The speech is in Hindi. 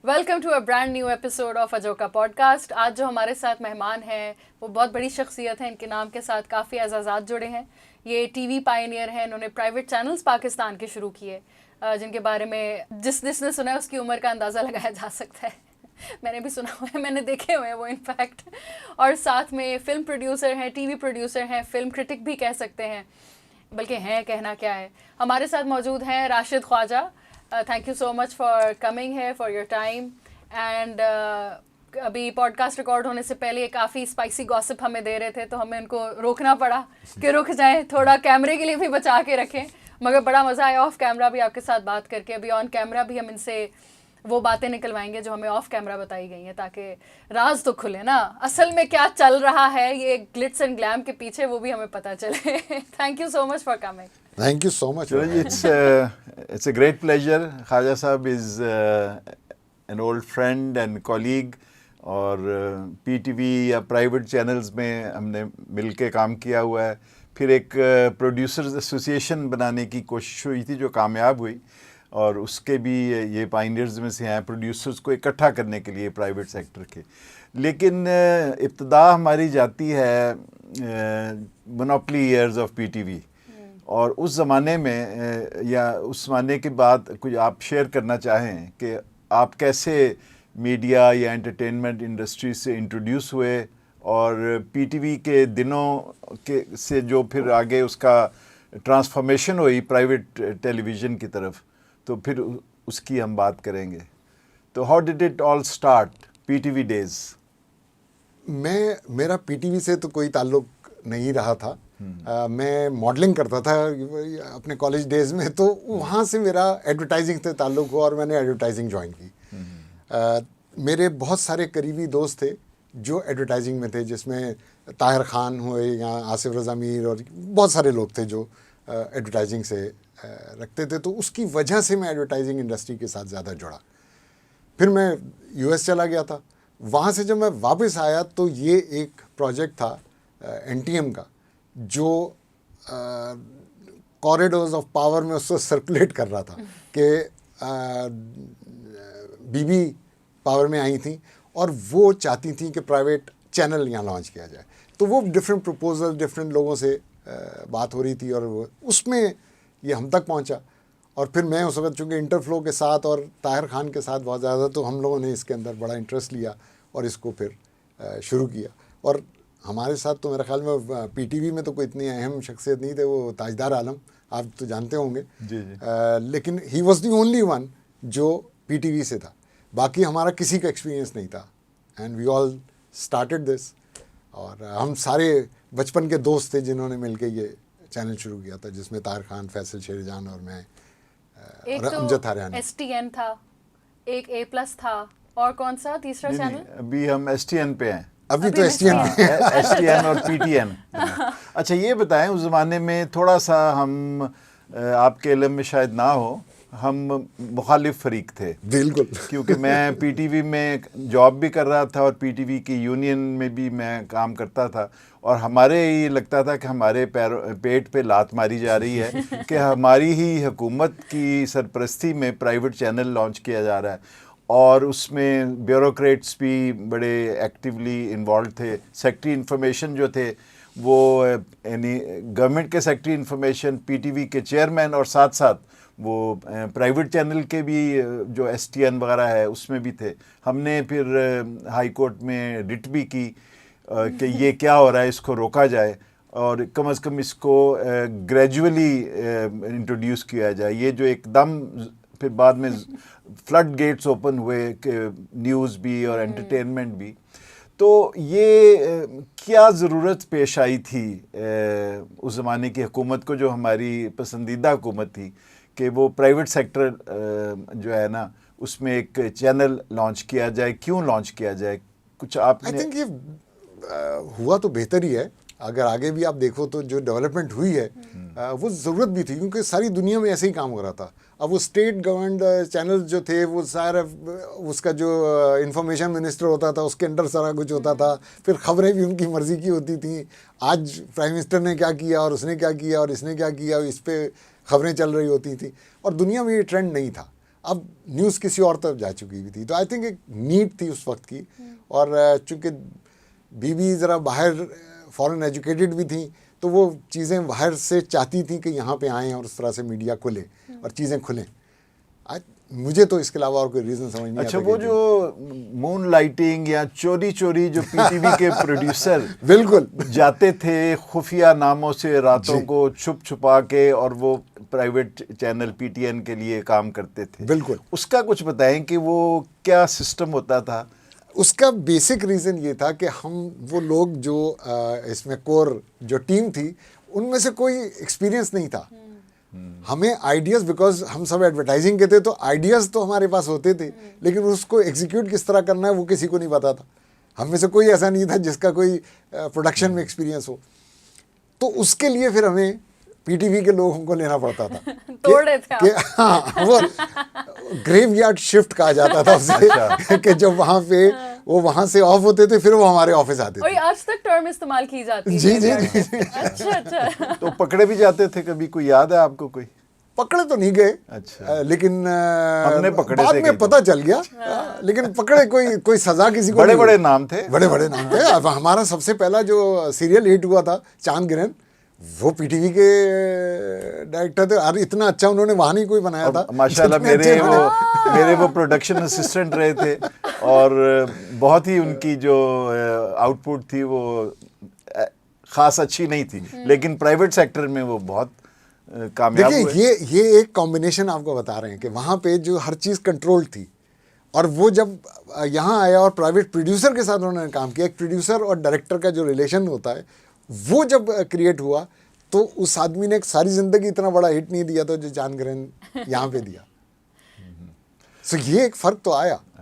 Welcome to a brand new episode of अजोका पॉडकास्ट। आज जो हमारे साथ मेहमान हैं वो बहुत बड़ी शख्सियत हैं। इनके नाम के साथ काफ़ी एजाज़ात जुड़े हैं। ये टीवी पायनियर हैं। इन्होंने प्राइवेट चैनल्स पाकिस्तान के शुरू किए, जिनके बारे में जिसने सुना है उसकी उम्र का अंदाज़ा लगाया जा सकता है। मैंने भी सुना हुआ है, मैंने देखे हुए हैं वो इनफैक्ट। और साथ में फ़िल्म प्रोड्यूसर हैं, टीवी प्रोड्यूसर हैं, फ़िल्म क्रिटिक भी कह सकते हैं, बल्कि हैं कहना क्या है। हमारे साथ मौजूद हैं Rashid Khwaja. Thank you so much for coming है, फॉर योर टाइम। एंड अभी पॉडकास्ट रिकॉर्ड होने से पहले काफ़ी स्पाइसी गॉसिप हमें दे रहे थे, तो हमें उनको रोकना पड़ा कि रुक जाएं, थोड़ा कैमरे के लिए भी बचा के रखें। मगर बड़ा मज़ा आया ऑफ कैमरा भी आपके साथ बात करके। अभी ऑन कैमरा भी हम इनसे वो बातें निकलवाएंगे जो हमें ऑफ कैमरा बताई गई हैं, ताकि राज तो खुले ना, असल में क्या चल रहा है ये ग्लिट्स एंड ग्लैम के पीछे, वो भी हमें पता चले। Thank you so much for coming. Thank you so much. It's a great pleasure. Khaja Sahab is an old friend and colleague, और PTV या प्राइवेट चैनल्स में हमने मिलके काम किया हुआ है। फिर एक प्रोड्यूसर्स एसोसिएशन बनाने की कोशिश हुई थी जो कामयाब हुई, और उसके भी ये पायनियर्स में से हैं, प्रोड्यूसर्स को इकट्ठा करने के लिए प्राइवेट सेक्टर के। लेकिन इब्तिदा हमारी जाती है मोनोपोली ईयर्स ऑफ PTV, और उस ज़माने में या उस ज़माने के बाद कुछ आप शेयर करना चाहें कि आप कैसे मीडिया या एंटरटेनमेंट इंडस्ट्री से इंट्रोड्यूस हुए, और PTV के दिनों के से जो फिर आगे उसका ट्रांसफॉर्मेशन हुई प्राइवेट टेलीविज़न की तरफ, तो फिर उसकी हम बात करेंगे। तो how did it all start, PTV days? मेरा PTV से तो कोई ताल्लुक नहीं रहा था। मैं मॉडलिंग करता था अपने कॉलेज डेज में, तो वहाँ से मेरा एडवर्टाइजिंग से ताल्लुक़ हुआ और मैंने एडवर्टाइजिंग ज्वाइन की। मेरे बहुत सारे करीबी दोस्त थे जो एडवर्टाइजिंग में थे, जिसमें ताहिर ख़ान हुए या आसिफ रज़ा मीर, और बहुत सारे लोग थे जो एडवर्टाइजिंग से रखते थे। तो उसकी वजह से मैं एडवर्टाइजिंग इंडस्ट्री के साथ ज़्यादा जुड़ा। फिर मैं US चला गया था। वहाँ से जब मैं वापस आया तो ये एक प्रोजेक्ट था NTM का, जो कॉरिडोर्स ऑफ पावर में उसको सर्कुलेट कर रहा था कि बीबी पावर में आई थी और वो चाहती थी कि प्राइवेट चैनल यहाँ लॉन्च किया जाए। तो वो डिफरेंट प्रपोजल, डिफरेंट लोगों से बात हो रही थी, और वो उसमें ये हम तक पहुँचा। और फिर मैं उस वक्त चूँकि इंटरफ्लो के साथ और ताहिर ख़ान के साथ बहुत ज़्यादा, तो हम लोगों ने इसके अंदर बड़ा इंटरेस्ट लिया और इसको फिर शुरू किया। और हमारे साथ तो मेरे ख्याल में PTV में तो कोई इतनी अहम शख्सियत नहीं थे, वो ताजदार आलम, आप तो जानते होंगे। जी जी। लेकिन he was the only one जो PTV से था, बाकी हमारा किसी का एक्सपीरियंस नहीं था। And we all started this, और हम सारे बचपन के दोस्त थे जिन्होंने मिलके ये चैनल शुरू किया था, जिसमें ताहिर ख़ान, फैसल शेरजान और मैं और अमजद हरियाणी। STN था, एक A+ था, और कौन सा तीसरा चैनल? अभी हम STN पे हैं। अभी तो STN और PTN। अच्छा, ये बताएं, उस ज़माने में थोड़ा सा हम आपके इल्म में शायद ना हो, हम मुखालिफ फरीक थे। बिल्कुल। क्योंकि मैं PTV में जॉब भी कर रहा था और PTV की यूनियन में भी मैं काम करता था, और हमारे ये लगता था कि हमारे पेट पे लात मारी जा रही है कि हमारी ही हुकूमत की सरपरस्ती में प्राइवेट चैनल लॉन्च किया जा रहा है, और उसमें ब्यूरोक्रेट्स भी बड़े एक्टिवली इन्वॉल्व थे। सेक्रेटरी इन्फॉर्मेशन जो थे वो यानी गवर्नमेंट के सेक्रेटरी इन्फॉर्मेशन, PTV के चेयरमैन, और साथ साथ वो प्राइवेट चैनल के भी जो STN वगैरह है उसमें भी थे। हमने फिर हाई कोर्ट में रिट भी की कि ये क्या हो रहा है, इसको रोका जाए, और कम से कम इसको ग्रेजुअली इंट्रोड्यूस किया जाए। ये जो एकदम फिर बाद में फ्लड गेट्स ओपन हुए कि न्यूज़ भी और एंटरटेनमेंट भी। तो ये क्या ज़रूरत पेश आई थी उस ज़माने की हुकूमत को, जो हमारी पसंदीदा हुकूमत थी, कि वो प्राइवेट सेक्टर जो है ना उसमें एक चैनल लॉन्च किया जाए? क्यों लॉन्च किया जाए? कुछ आपने? आई थिंक ये हुआ तो बेहतर ही है। अगर आगे भी आप देखो तो जो डेवलपमेंट हुई है वो ज़रूरत भी थी, क्योंकि सारी दुनिया में ऐसे ही काम हो रहा था। अब वो स्टेट गवर्नमेंट चैनल जो थे वो सारा उसका जो इंफॉर्मेशन मिनिस्टर होता था उसके अंडर सारा कुछ होता था, फिर ख़बरें भी उनकी मर्ज़ी की होती थी। आज प्राइम मिनिस्टर ने क्या किया और उसने क्या किया और इसने क्या किया, इस पर ख़बरें चल रही होती थी, और दुनिया में ये ट्रेंड नहीं था। अब न्यूज़ किसी और तरफ जा चुकी हुई थी। तो आई थिंक एक नीड थी उस वक्त की, और चूँकि बीबी ज़रा बाहर फॉरेन एजुकेटेड भी थी, तो वो चीज़ें बाहर से चाहती थी कि यहाँ पे आएँ और उस तरह से मीडिया खुले और चीज़ें खुलें। मुझे तो इसके अलावा और कोई रीज़न समझ नहीं अच्छा, आता। वो जो मून लाइटिंग या चोरी चोरी जो पीटीवी के प्रोड्यूसर बिल्कुल जाते थे खुफिया नामों से रातों को छुप छुपा के, और वो प्राइवेट चैनल पीटीएन के लिए काम करते थे, बिल्कुल, उसका कुछ बताएं कि वो क्या सिस्टम होता था? उसका बेसिक रीज़न ये था कि हम वो लोग जो इसमें कोर जो टीम थी, उनमें से कोई एक्सपीरियंस नहीं था। हमें आइडियाज़, बिकॉज हम सब एडवर्टाइजिंग के थे, तो आइडियाज़ तो हमारे पास होते थे, लेकिन उसको एग्जीक्यूट किस तरह करना है वो किसी को नहीं पता था। हम में से कोई ऐसा नहीं था जिसका कोई प्रोडक्शन में एक्सपीरियंस हो। तो उसके लिए फिर हमें पीटीवी के लोगों को लेना पड़ता था। तोड़े थे कि हाँ, वो ग्रेवयार्ड शिफ्ट कहा जाता था उसे, कि जब वहाँ पे वो वहाँ से ऑफ होते थे, फिर वो हमारे ऑफिस आते और थे। ये आज तक टर्म इस्तेमाल की जाती है। जी जी जी जी। अच्छा अच्छा। तो पकड़े भी जाते थे कभी? कोई याद है आपको कोई? पकड़े तो नहीं गए, अच्छा। लेकिन हमने पकड़े बाद थे में कई पता चल गया। लेकिन पकड़े कोई सजा किसी को बड़े नहीं बड़े हुई। नाम थे, बड़े बड़े नाम थे। अब हमारा सबसे पहला जो सीरियल हिट हुआ था चांद गिरहन, वो पीटीवी के डायरेक्टर थे। अरे इतना अच्छा उन्होंने वहाँ नहीं कोई बनाया था। माशाल्लाह जितने अच्छे मेरे वो प्रोडक्शन असिस्टेंट रहे थे, और बहुत ही उनकी जो आउटपुट थी वो ख़ास अच्छी नहीं थी, लेकिन प्राइवेट सेक्टर में वो बहुत कामयाब हुए। देखिए, ये एक कॉम्बिनेशन आपको बता रहे हैं कि वहाँ पे जो हर चीज़ कंट्रोल थी, और वो जब यहाँ आया और प्राइवेट प्रोड्यूसर के साथ उन्होंने काम किया, एक प्रोड्यूसर और डायरेक्टर का जो रिलेशन होता है वो जब क्रिएट हुआ, तो उस आदमी ने सारी ज़िंदगी इतना बड़ा हिट नहीं दिया था जो चांद गिरहन यहाँ पे दिया। सो ये एक फ़र्क तो आया।